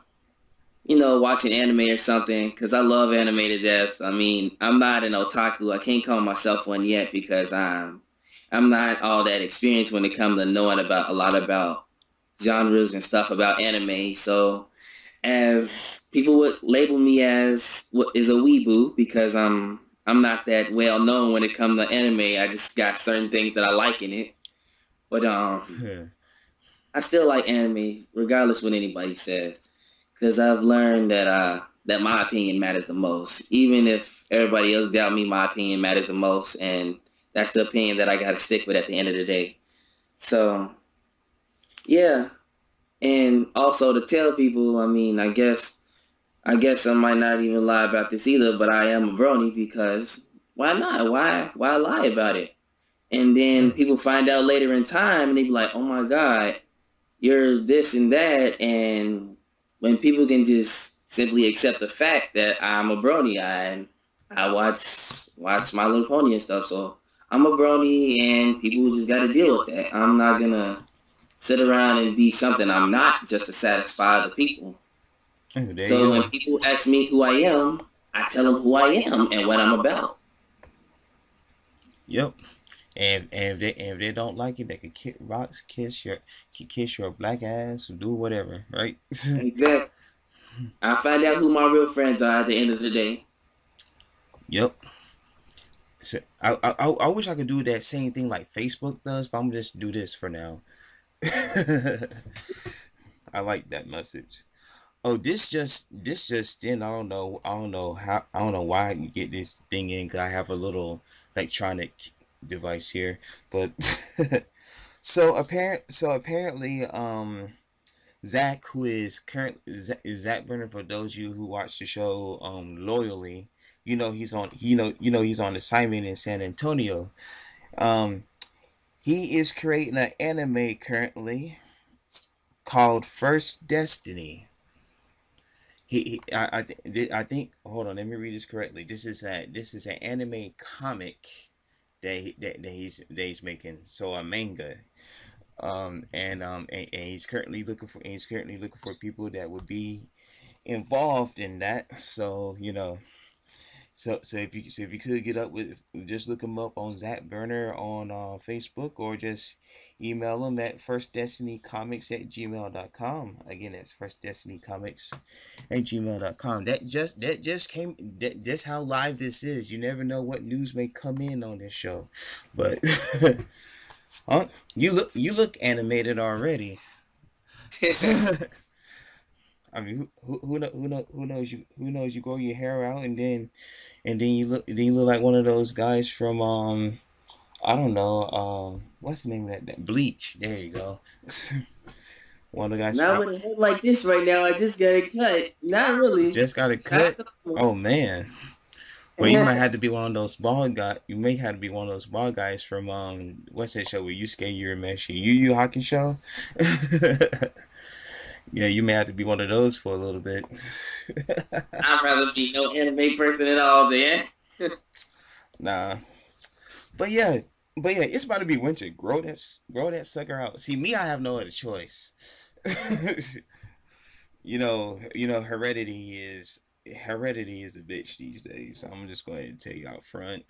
watching anime or something, because I love anime to death. I mean, I'm not an otaku. I can't call myself one yet because I'm not all that experienced when it comes to knowing about a lot about genres and stuff about anime. So, as people would label me as what is a weeboo, because I'm not that well known when it comes to anime. I just got certain things that I like in it. But I still like anime regardless what anybody says, because I've learned that my opinion matters the most. Even if everybody else doubt me, my opinion matters the most, and that's the opinion that I got to stick with at the end of the day. So, yeah. And also to tell people, I mean, I guess I might not even lie about this either, but I am a brony, because why not? Why lie about it? And then people find out later in time and they be like, oh my God, you're this and that. And when people can just simply accept the fact that I'm a brony, I watch My Little Pony and stuff, so I'm a brony, and people just got to deal with that. I'm not going to sit around and be something I'm not just to satisfy other people. So when people ask me who I am, I tell them who I am and what I'm about. Yep. And if they don't like it, they can kick rocks, kiss your black ass, do whatever, right? Exactly. I find out who my real friends are at the end of the day. Yep. So I wish I could do that same thing like Facebook does, but I'm gonna just do this for now. I like that message. Oh, this just in. I don't know why I can get this thing in. Cause I have a little electronic device here, but apparently, Zach, who is Zach Brenner, for those of you who watch the show loyally, he's on assignment in San Antonio. Um, he is creating an anime currently called First Destiny. I think, hold on, let me read this correctly. This is an anime comic that he's making, so a manga. And he's currently looking for people that would be involved in that. So if you could get up with, just look him up on Zach Burner on Facebook, or just email him at firstdestinycomics@gmail.com. Again, that's firstdestinycomics@gmail.com. That just came. That's how live this is. You never know what news may come in on this show, but you look animated already. I mean, who knows you grow your hair out, and then you look like one of those guys from I don't know, what's the name of that Bleach. There you go. One of the guys. Not with a head like this right now. I just got it cut. Not really. Just got it cut. Oh man. Well, you might have to be one of those bald guys. You may have to be one of those bald guys from what's that show where Yusuke Urameshi, Yu Yu Hakusho? Yeah, you may have to be one of those for a little bit. I'd rather be no anime person at all, then. Nah, but yeah, it's about to be winter. Grow that sucker out. See, me, I have no other choice. Heredity is a bitch these days. So I'm just going to tell you out front.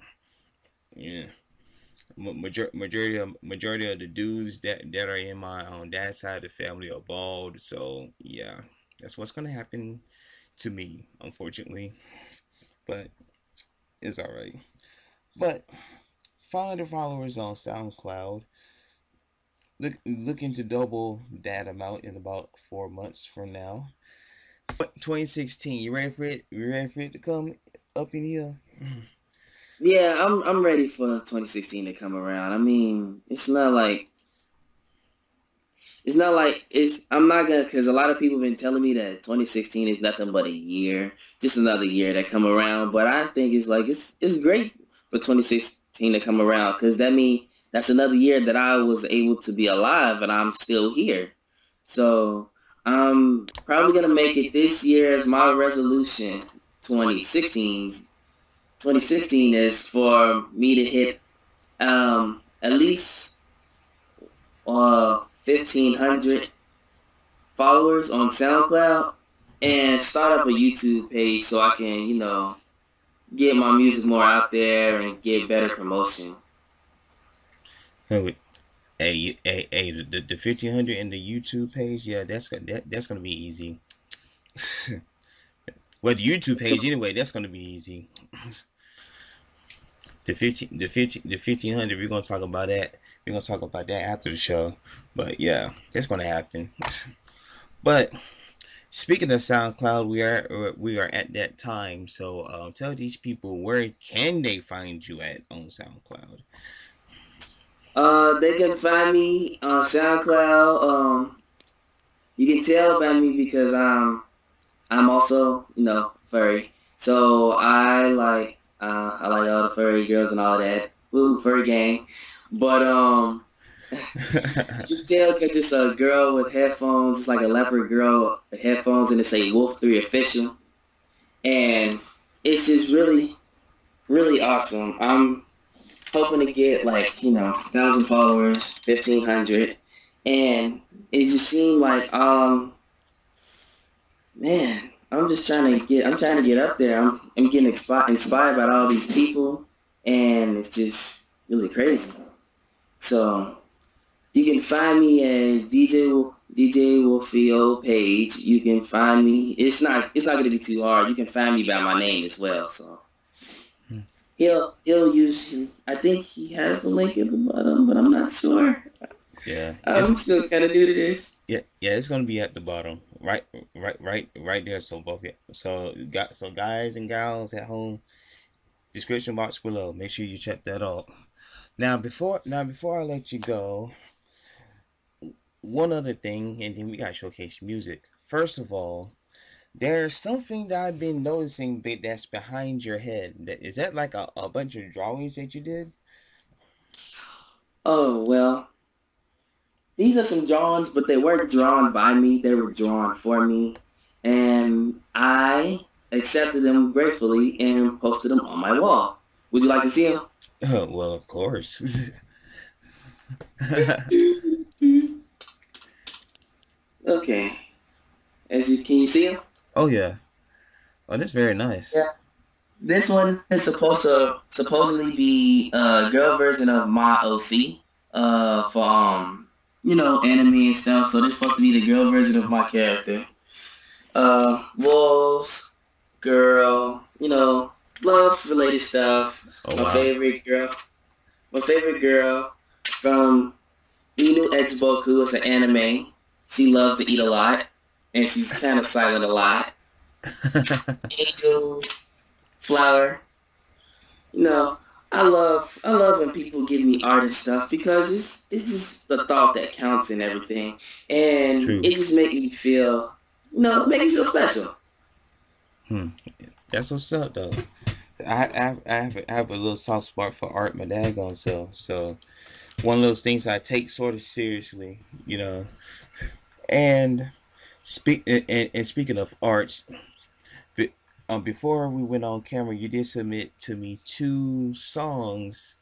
Yeah. Majority of the dudes that are in my dad's side of the family are bald, so yeah, that's what's gonna happen to me, unfortunately. But it's all right. But 500 followers on SoundCloud. Looking to double that amount in about 4 months from now. 2016, you ready for it? You ready for it to come up in here? Yeah, I'm ready for 2016 to come around. I mean, I'm not gonna, because a lot of people have been telling me that 2016 is nothing but a year, just another year that come around. But I think it's great for 2016 to come around, because that's another year that I was able to be alive and I'm still here. So I'm probably gonna make it this year as my resolution. 2016 is for me to hit at least 1,500 followers on SoundCloud and start up a YouTube page so I can, get my music more out there and get better promotion. Hey, the 1,500 in the YouTube page, yeah, that's gonna be easy. Well, the YouTube page anyway, that's gonna be easy. The 1,500, we're gonna talk about that. We're gonna talk about that after the show. But yeah, that's gonna happen. But speaking of SoundCloud, we are at that time. So tell these people, where can they find you at on SoundCloud? They can find me on SoundCloud. You can tell by me because I'm also, furry. So I like all the furry girls and all that. Woo, furry gang. But you can tell because it's a girl with headphones. It's like a leopard girl with headphones, and it say Wolf 3 Official. And it's just really, really awesome. I'm hoping to get 1,000 followers, 1,500, and it just seemed like man, I'm trying to get up there. I'm getting inspired by all these people, and it's just really crazy. So you can find me at DJ Wolfio page. You can find me. It's not going to be too hard. You can find me by my name as well. So he'll usually. I think he has the link at the bottom, but I'm not sure. Yeah, I'm still kind of new to this. Yeah, it's gonna be at the bottom. right there. So both, so guys and gals at home, description box below. Make sure you check that out. Now before I let you go, one other thing, and then we gotta showcase music. First of all, there's something that I've been noticing that's behind your head. Is that like a bunch of drawings that you did? Oh, well, these are some drawings, but they weren't drawn by me. They were drawn for me. And I accepted them gratefully and posted them on my wall. Would you like to see them? Well, of course. Okay. Can you see them? Oh yeah. Oh, that's very nice. Yeah. This one is supposedly be a girl version of my OC. For anime and stuff. So this supposed to be the girl version of my character. Wolves, girl, love related stuff. Oh, my wow. favorite girl from Inu Boku is an anime. She loves to eat a lot, and she's kind of silent a lot. Angel, flower. I love when people give me art and stuff because it's just the thought that counts and everything, and True. it just makes me feel, make me feel special. That's what's up though. I have a little soft spot for art, my daggone self. So one of those things I take sort of seriously, And speaking of art, before we went on camera, you did submit to me 2 songs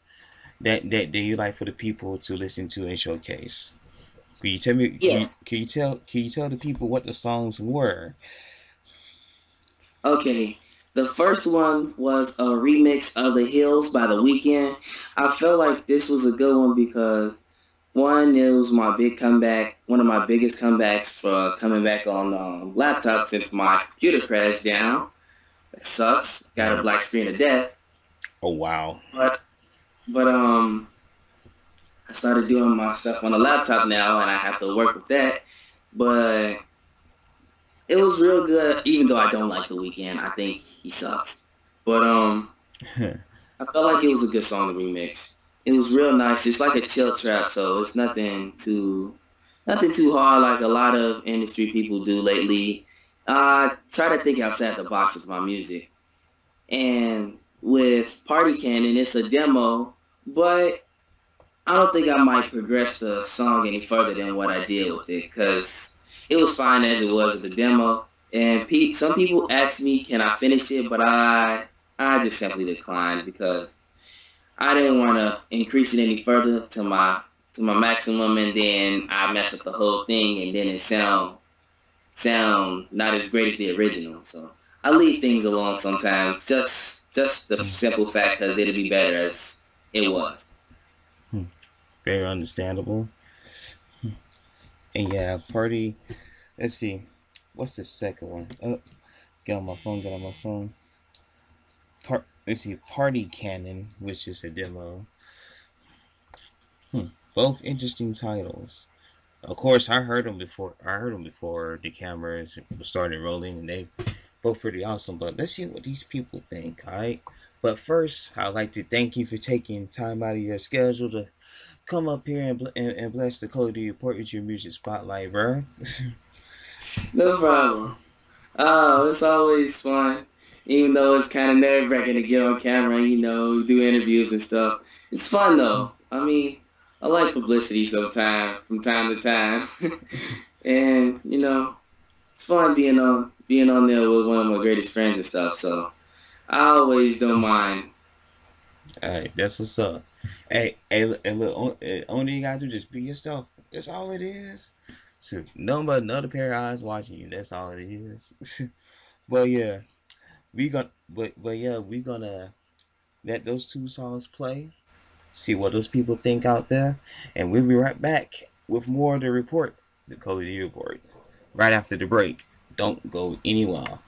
that you like for the people to listen to and showcase. Can you tell me? Yeah. Can you tell the people what the songs were? Okay. The first one was a remix of The Hills by The Weeknd. I felt like this was a good one because, one, it was my big comeback, one of my biggest comebacks for coming back on laptop since my computer crashed down. That sucks. Got a black screen of death. Oh wow. But I started doing my stuff on the laptop now, and I have to work with that. But it was real good, even though I don't like The Weeknd. I think he sucks. But I felt like it was a good song to remix. It was real nice. It's like a chill trap, so it's nothing too hard like a lot of industry people do lately. Try to think outside the box with my music. And with Party Cannon, it's a demo, but I don't think I might progress the song any further than what I did with it, because it was fine as it was at the demo. And some people asked me, can I finish it? But I just simply declined because I didn't want to increase it any further to my maximum, and then I mess up the whole thing, and then it sound not as great as the original. So I leave things alone sometimes, just the simple fact because it'll be better as it was. Very understandable. And yeah, Party. Let's see, what's the second one? Get on my phone. Let's see, Party Cannon, which is a demo. Both interesting titles. Of course, I heard them before the cameras started rolling, and they both pretty awesome. But let's see what these people think, alright? But first, I'd like to thank you for taking time out of your schedule to come up here and bless the ColeyD Report with your music spotlight, bro. No problem. Oh, it's always fun. Even though it's kind of nerve-wracking to get on camera and, do interviews and stuff. It's fun, though. I mean, I like publicity from time to time. And, it's fun being on there with one of my greatest friends and stuff. So I always don't mind. Alright, that's what's up. Hey, look, only you gotta do is just be yourself. That's all it is. So, no but another pair of eyes watching you. That's all it is. But yeah, we gonna let those 2 songs play. See what those people think out there, and we'll be right back with more of the report, the ColeyD Report, right after the break. Don't go anywhere.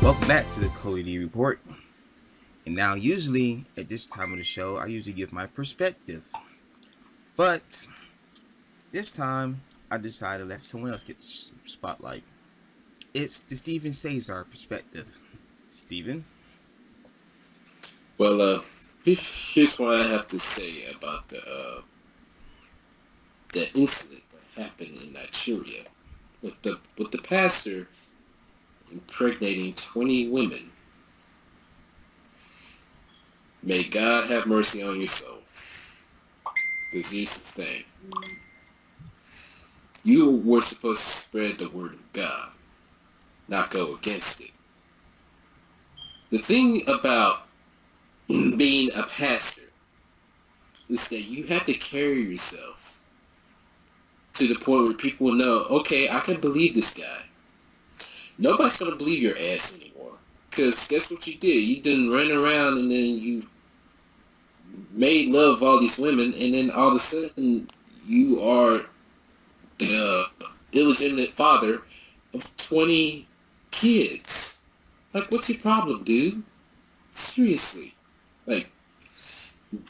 Welcome back to the ColeyD Report. And now usually at this time of the show, I usually give my perspective. But this time, I decided to let someone else get the spotlight. It's the Steven Cesar perspective. Steven? Well, here's what I have to say about the incident that happened in Nigeria with the pastor impregnating 20 women. May God have mercy on your soul. Because here's the thing. You were supposed to spread the word of God, not go against it. The thing about being a pastor is that you have to carry yourself to the point where people will know, okay, I can believe this guy. Nobody's going to believe your ass anymore. Because guess what you did? You didn't run around and then you made love of all these women, and then all of a sudden you are the illegitimate father of 20 kids. Like, what's your problem, dude? Seriously. Like,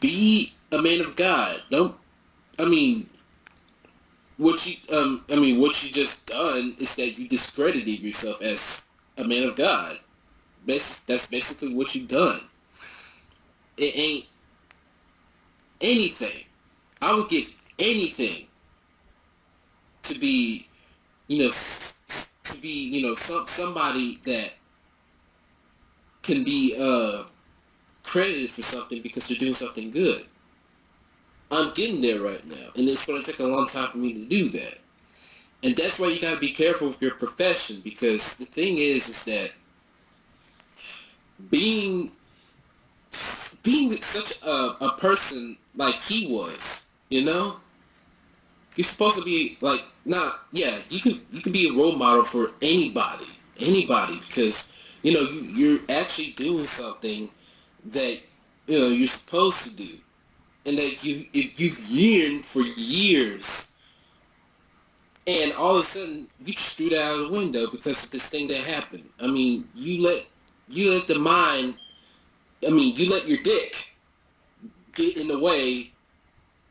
be a man of God. Don't, I mean, what you just done is that you discredited yourself as a man of God. That's basically what you done. It ain't anything. I would give anything to be, somebody that can be credited for something because they're doing something good. I'm getting there right now, and it's going to take a long time for me to do that. And that's why you got to be careful with your profession, because the thing is that being such a person like he was, you're supposed to be like, you can be a role model for anybody, because you're actually doing something that you're supposed to do, and that you've yearned for years, and all of a sudden you just threw that out of the window because of this thing that happened. I mean, you let the mind, you let your dick get in the way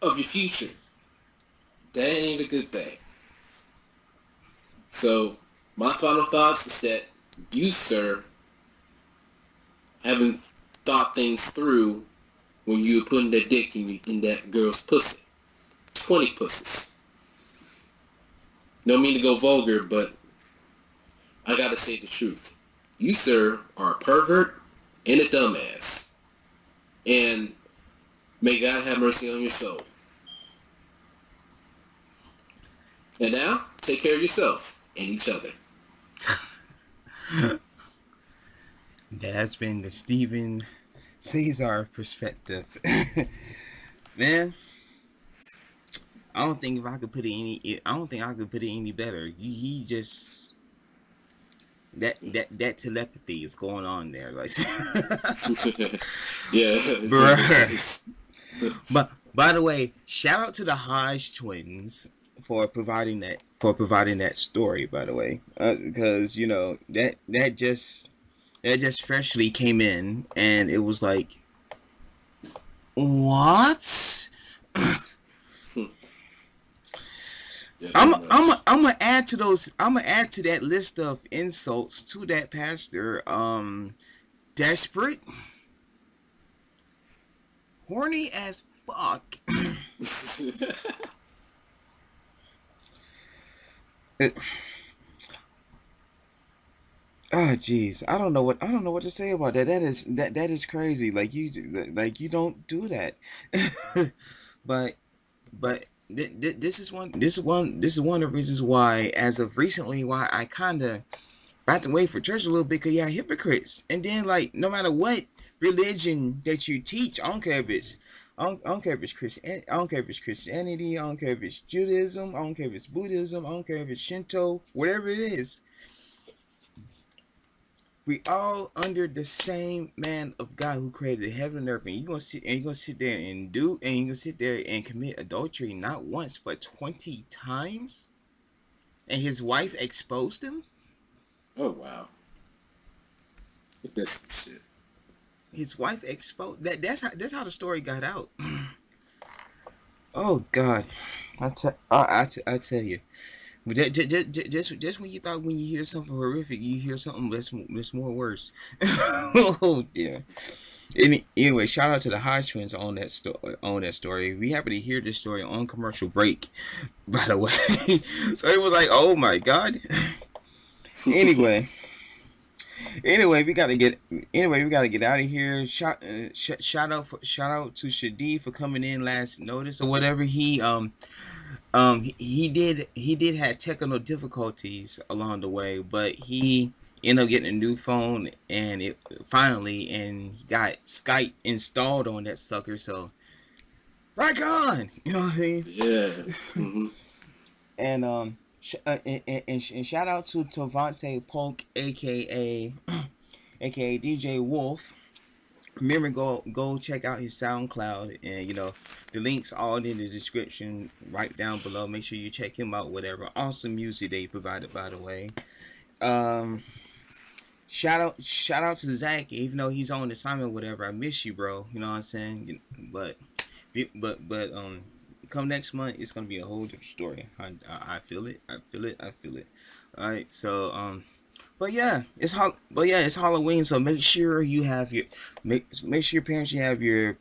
of your future. That ain't a good thing. So, my final thoughts is that you, sir, haven't thought things through when you were putting that dick in that girl's pussy. 20 pussies. Don't mean to go vulgar, but I gotta say the truth. You, sir, are a pervert and a dumbass. And may God have mercy on your soul. And now, take care of yourself and each other. That's been the Steven Cesar perspective. Man, I don't think I could put it any better. He just that telepathy is going on there, like. Yeah. Bruh. But by the way, shout out to the Hodge twins for providing that story, by the way, because that just freshly came in, and it was like, what? I'm gonna add to that list of insults to that pastor. Desperate, horny as fuck. Oh jeez, I don't know what to say about that. That is crazy. Like you don't do that. but this is one of the reasons why, as of recently, why I kind of backed away for church a little bit, because hypocrites. And then, like, no matter what religion that you teach, I don't care if it's Christian, I don't care if it's Christianity, I don't care if it's Judaism, I don't care if it's Buddhism, I don't care if it's Shinto, whatever it is. We all under the same man of God who created heaven and earth, and you're gonna sit there and commit adultery not once but 20 times, and his wife exposed him. Oh wow, that's some shit. His wife exposed that. That's how the story got out. Oh God, I tell you. But just when you thought, when you hear something horrific, you hear something that's more worse. Oh dear. Anyway, shout out to the Hodge twins on that story. We happen to hear this story on commercial break, by the way. So it was like, oh my God. Anyway, we gotta get out of here. Shout out to Shadi for coming in last notice or whatever. He did have technical difficulties along the way, but he ended up getting a new phone, and it finally got Skype installed on that sucker. So right on, you know what I mean? Yeah. And and shout out to Tavante Polk, aka DJ Wolf. Remember, go check out his SoundCloud, and the links all in the description right down below. Make sure you check him out. Whatever awesome music they provided, by the way. Shout out to Zach, even though he's on assignment, whatever. I miss you, bro. You know what I'm saying? But come next month, it's gonna be a whole different story. I feel it. I feel it. All right, so but yeah, it's Halloween, so make sure you have your make sure your parents, you have your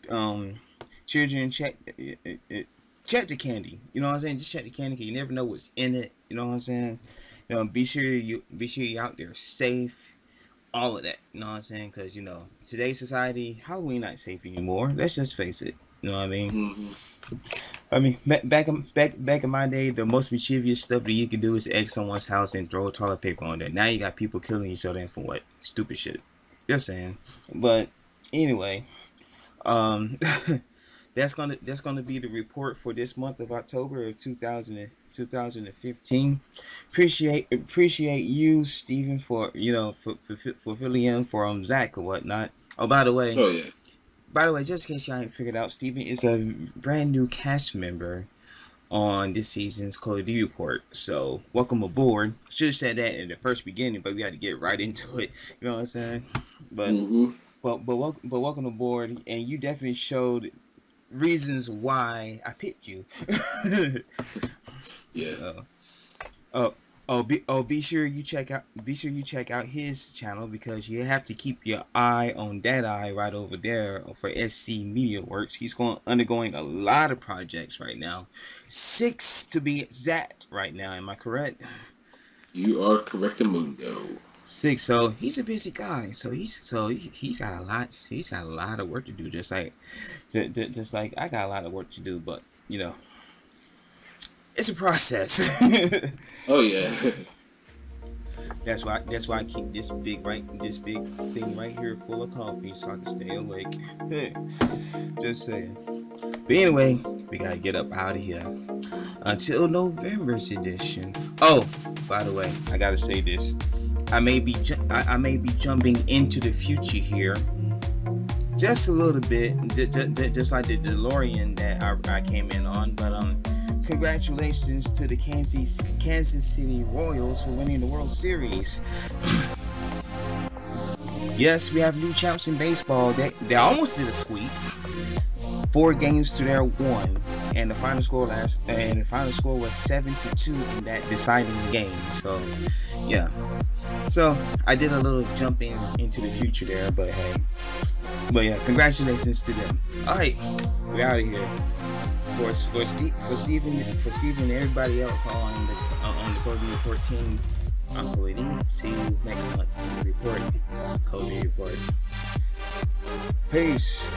children check the candy. You know what I'm saying? Just check the candy, 'cause you never know what's in it. You know what I'm saying? Be sure you're out there safe. All of that. You know what I'm saying? Because today's society, Halloween not safe anymore. Let's just face it. You know what I mean? I mean, back in my day, the most mischievous stuff that you could do is egg someone's house and throw toilet paper on there. Now you got people killing each other for what? Stupid shit. Just saying. But anyway, that's gonna be the report for this month of October of 2015. Appreciate you, Steven, for for filling in for Zach or whatnot. Oh, by the way. Oh yeah. By the way, just in case y'all ain't figured out, Steven is a brand new cast member on this season's ColeyD report. So welcome aboard. Should have said that in the first beginning, but we had to get right into it. You know what I'm saying? But welcome aboard, and you definitely showed reasons why I picked you. Yeah. So, be sure you check out his channel, because you have to keep your eye on that eye right over there for SC Media Works. He's undergoing a lot of projects right now, 6 to be exact right now. Am I correct? You are correct, Mundo. 6. So he's a busy guy. So he's got a lot. He's got a lot of work to do. Just like I got a lot of work to do, but it's a process. Oh yeah. That's why I keep this big thing right here full of coffee, so I can stay awake. Just saying. But anyway, we gotta get up out of here until November's edition. Oh, by the way, I gotta say this. I may be jumping into the future here, just a little bit, just like the DeLorean that I came in on. But congratulations to the Kansas City Royals for winning the World Series. Yes, we have new champs in baseball. They almost did a sweep. 4 games to their 1, and the final score was 7-2 in that deciding game. So, yeah. So I did a little jump into the future there, but hey, yeah, congratulations to them. All right, we're out of here. For Steven and everybody else on the ColeyD Report team, I'm ColeyD. See you next month on the report. ColeyD Report. Peace.